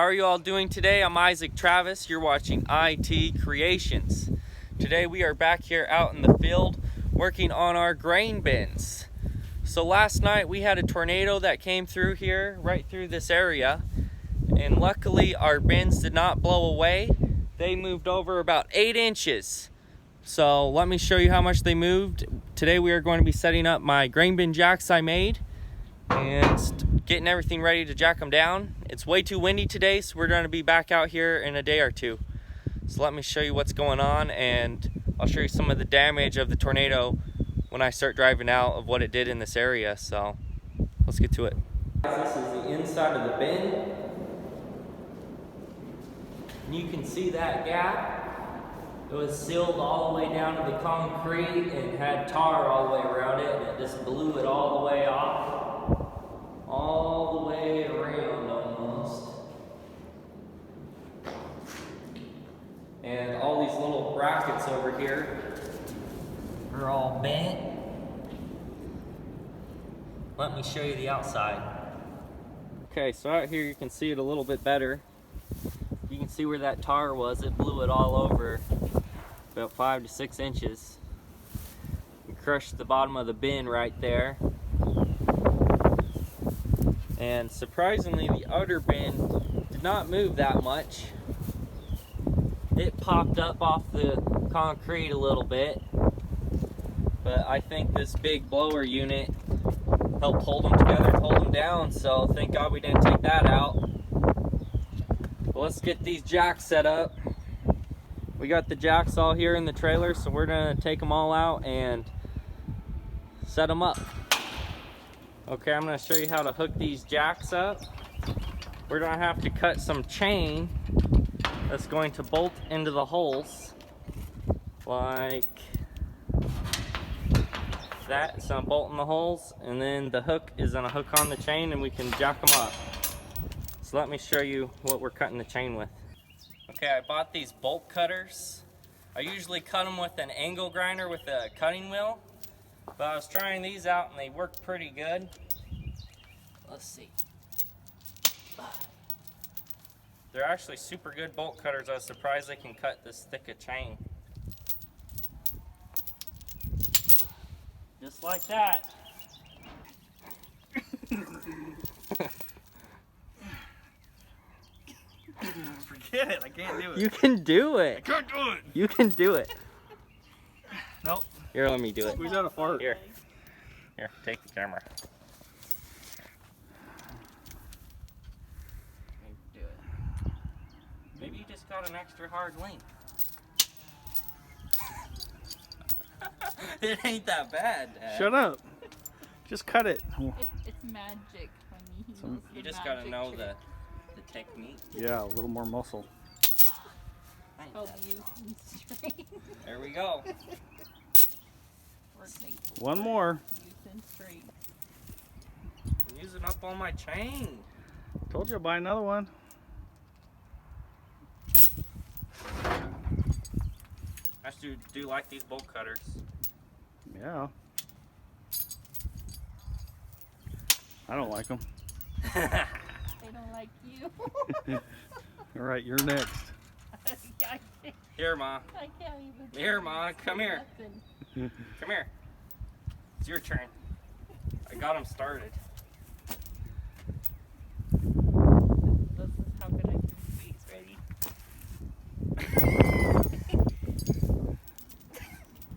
are you all doing today? I'm Isaac Travis. You're watching I.T.Creations. Today we are back here out in the field working on our grain bins. So last night we had a tornado that came through here, right through this area, and luckily our bins did not blow away. They moved over about 8 inches. So let me show you how much they moved. Today we are going to be setting up my grain bin jacks I made and getting everything ready to jack them down. It's way too windy today, so we're going to be back out here in a day or two. So let me show you what's going on, and I'll show you some of the damage of the tornado when I start driving out of what it did in this area. So let's get to it. This is the inside of the bin. And you can see that gap. It was sealed all the way down to the concrete and had tar all the way around it, and it just blew it all the way off. All the way around almost. And all these little brackets over here are all bent. Let me show you the outside. Okay, so out here you can see it a little bit better. You can see where that tar was. It blew it all over about 5 to 6 inches. And crushed the bottom of the bin right there. And surprisingly, the outer bin did not move that much. It popped up off the concrete a little bit, but I think this big blower unit helped hold them together and hold them down, so thank God we didn't take that out. But let's get these jacks set up. We got the jacks all here in the trailer, so we're gonna take them all out and set them up. Okay, I'm going to show you how to hook these jacks up. We're going to have to cut some chain that's going to bolt into the holes like that. It's going to bolt in the holes, and then the hook is going to hook on the chain and we can jack them up. So let me show you what we're cutting the chain with. Okay, I bought these bolt cutters. I usually cut them with an angle grinder with a cutting wheel. But I was trying these out and they worked pretty good. Let's see. They're actually super good bolt cutters. I was surprised they can cut this thick a chain. Just like that. Forget it, I can't do it. You can do it. I can't do it. You can do it. Nope. Here, let me do it. Squeeze out a fart. Here, take the camera. Do it. Maybe you just got an extra hard link. It ain't that bad, Dad. Shut up. Just cut it. It's magic, honey. You just gotta know the technique. Yeah, a little more muscle. Help you straight. There we go. One more. I'm using up all my chain. Told you I'll buy another one. I do like these bolt cutters. Yeah. I don't like them. They don't like you. All right, you're next. Here, Ma. I can't even. Here, Ma. Come here. Come here. It's your turn. I got them started. This is how good I can squeeze. Ready?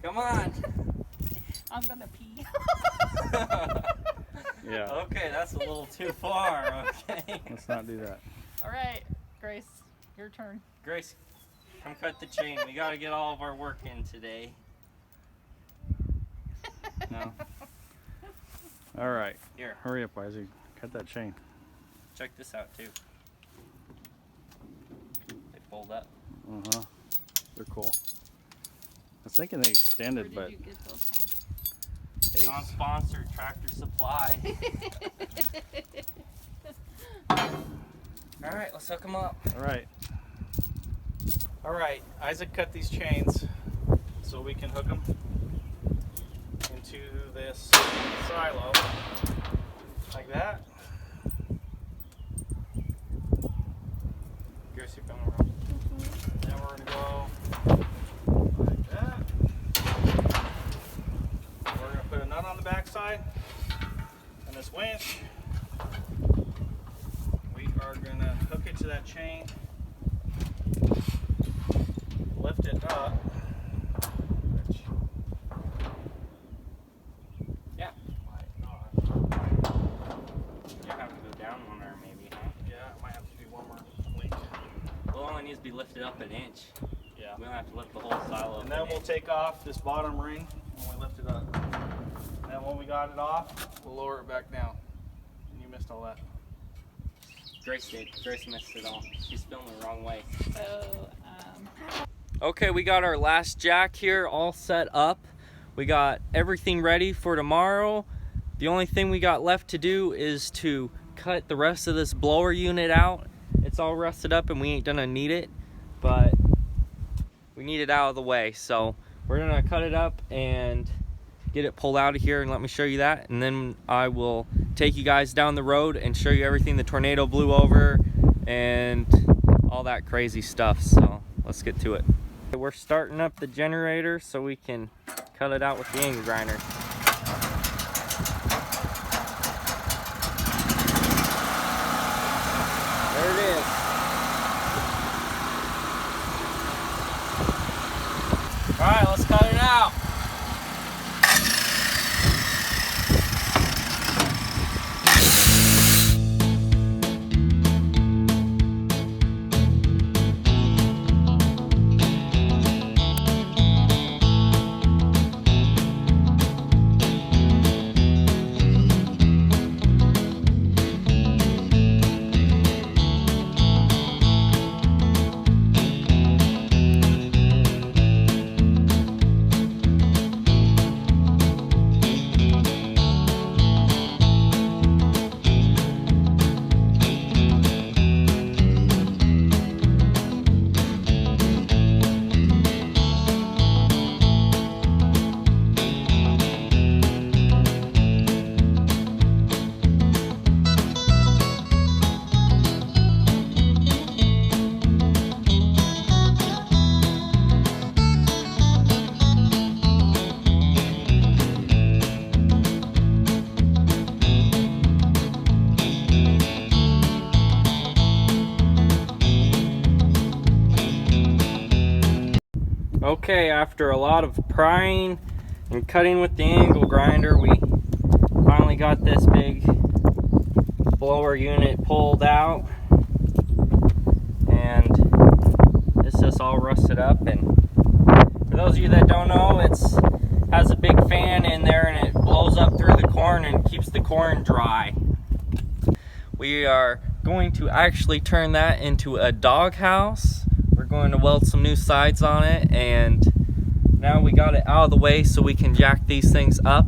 Come on. I'm gonna pee. Yeah. Okay, that's a little too far. Okay. Let's not do that. All right, Grace, your turn. Grace, come cut the chain. We gotta get all of our work in today. No. All right. Here. Hurry up, Isaac. Cut that chain. Check this out too. They fold up. Uh-huh. They're cool. I was thinking they extended, Where but did you get those from? Ace. Non-sponsored Tractor Supply. All right, let's hook them up. All right. All right. Isaac cut these chains so we can hook them into this silo like that. backside, and this winch, we are going to hook it to that chain, lift it up. Yeah. You have to go down one or maybe, huh? Yeah, it might have to be one more link. Well, it only needs to be lifted up an inch. Yeah. We don't have to lift the whole silo up. And then we'll take off this bottom ring when we lift it up. And then when we got it off, we'll lower it back down. And you missed all that. Grace did. Grace missed it all. She's filming the wrong way. So, Okay, we got our last jack here all set up. We got everything ready for tomorrow. The only thing we got left to do is to cut the rest of this blower unit out. It's all rusted up and we ain't gonna need it, but we need it out of the way. So we're gonna cut it up and get it pulled out of here, and let me show you that, and then I will take you guys down the road and show you everything the tornado blew over and all that crazy stuff. So let's get to it. We're starting up the generator so we can cut it out with the angle grinder. There it is. All right, let's cut it out. Okay, after a lot of prying and cutting with the angle grinder, we finally got this big blower unit pulled out, and it's just all rusted up. And for those of you that don't know, it has a big fan in there and it blows up through the corn and keeps the corn dry. We are going to actually turn that into a doghouse. We're going to weld some new sides on it, and now we got it out of the way so we can jack these things up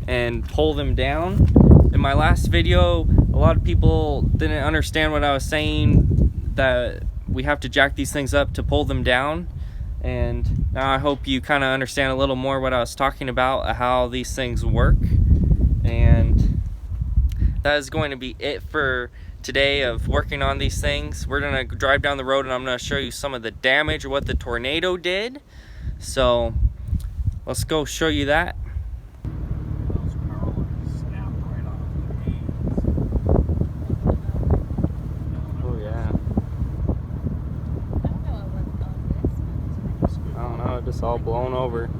and pull them down. In my last video, a lot of people didn't understand what I was saying, that we have to jack these things up to pull them down, and now I hope you kind of understand a little more what I was talking about, how these things work. And that is going to be it for today of working on these things. We're gonna drive down the road and I'm gonna show you some of the damage or what the tornado did. So let's go show you that. Those power lines snapped right off the Oh yeah. I don't know, just all blown over.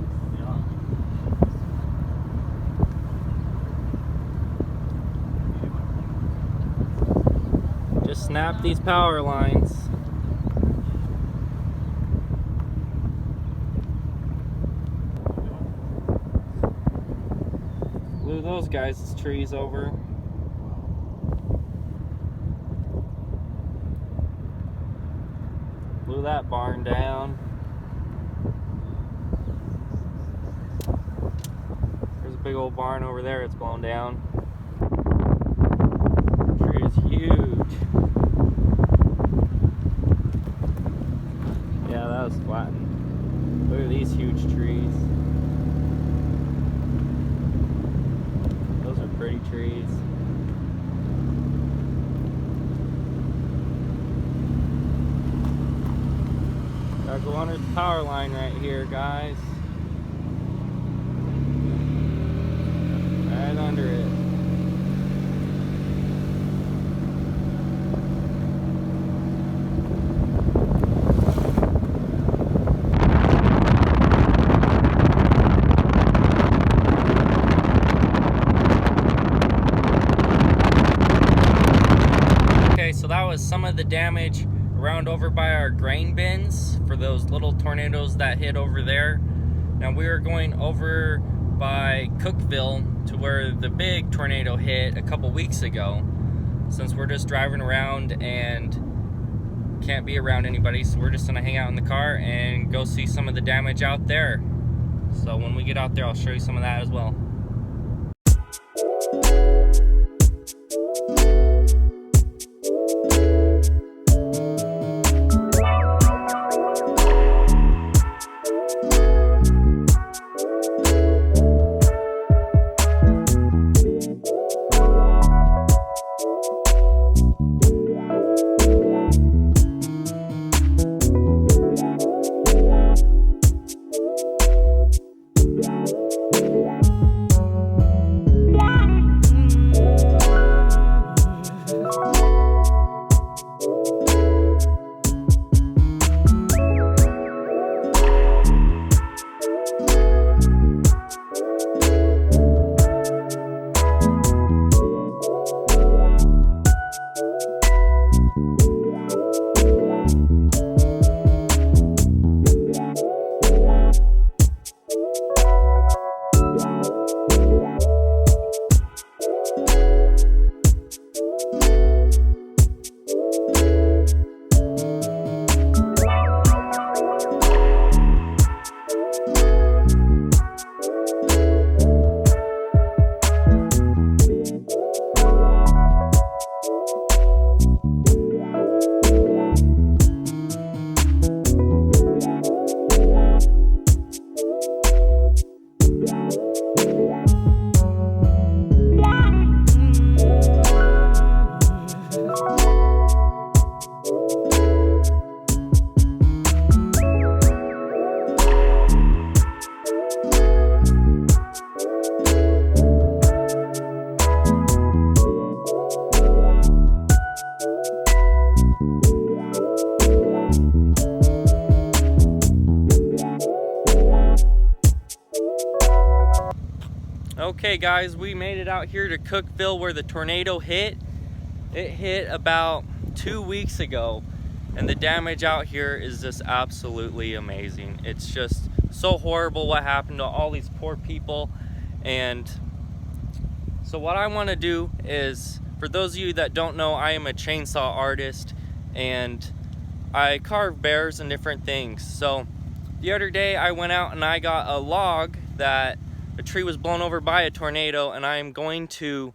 Just snap these power lines. Blew those guys' trees over. Blew that barn down. There's a big old barn over there, it's blown down. The tree is huge. Yeah, that was flattened. Look at these huge trees. Those are pretty trees. Gotta go under the power line right here, guys. damage around over by our grain bins for those little tornadoes that hit over there. Now we are going over by Cookeville to where the big tornado hit a couple weeks ago, since we're just driving around and can't be around anybody, so we're just gonna hang out in the car and go see some of the damage out there. So when we get out there, I'll show you some of that as well. Okay guys, we made it out here to Cookeville where the tornado hit. It hit about 2 weeks ago, and the damage out here is just absolutely amazing. It's just so horrible what happened to all these poor people. And so what I want to do is, for those of you that don't know, I am a chainsaw artist and I carve bears and different things. So the other day I went out and I got a log that a tree was blown over by a tornado, and I am going to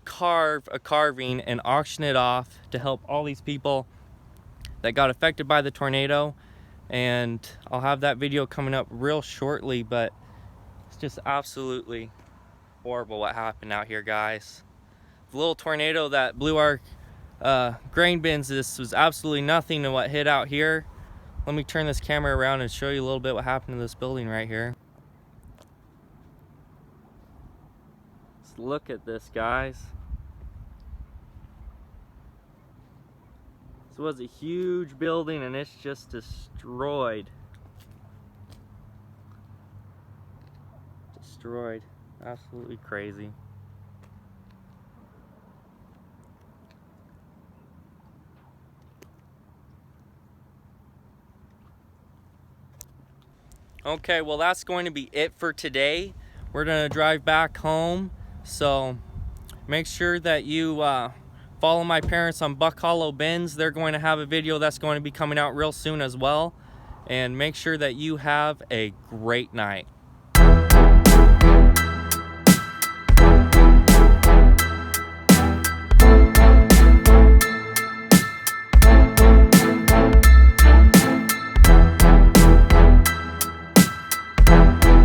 carve a carving and auction it off to help all these people that got affected by the tornado. And I'll have that video coming up real shortly, but it's just absolutely horrible what happened out here, guys. The little tornado that blew our grain bins, this was absolutely nothing to what hit out here. Let me turn this camera around and show you a little bit what happened to this building right here. Look at this, guys. This was a huge building and it's just destroyed. Destroyed. Absolutely crazy. Okay, well that's going to be it for today. We're gonna drive back home. So make sure that you follow my parents on Buck Hollow Bins. They're going to have a video that's going to be coming out real soon as well. And make sure that you have a great night.